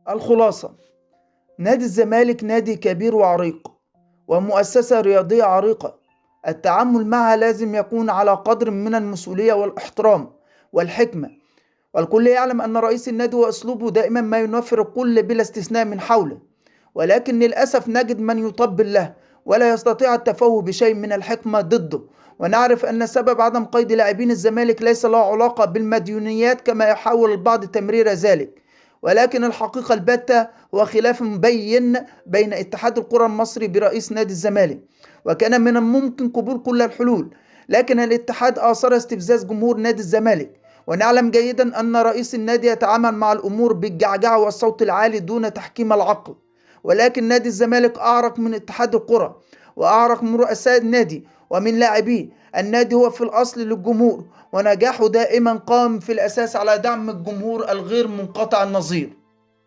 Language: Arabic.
الخلاصة: نادي الزمالك نادي كبير وعريق، ومؤسسة رياضية عريقة. التعامل معها لازم يكون على قدر من المسؤولية والاحترام والحكمة. والكل يعلم أن رئيس النادي وأسلوبه دائما ما ينفر الكل بلا استثناء من حوله، ولكن للأسف نجد من يطبل له ولا يستطيع التفوه بشيء من الحكمة ضده. ونعرف أن سبب عدم قيد لاعبين الزمالك ليس له علاقة بالمديونيات كما يحاول البعض تمرير ذلك، ولكن الحقيقة الباتة هو خلاف مبين بين اتحاد الكرة المصري برئيس نادي الزمالك. وكان من الممكن قبول كل الحلول، لكن الاتحاد آثر استفزاز جمهور نادي الزمالك. ونعلم جيدا أن رئيس النادي يتعامل مع الأمور بالجعجعة والصوت العالي دون تحكيم العقل، ولكن نادي الزمالك أعرق من اتحاد الكرة، وأعرق من رؤساء النادي ومن لاعبيه. النادي هو في الأصل للجمهور، ونجاحه دائما قام في الأساس على دعم الجمهور الغير منقطع النظير.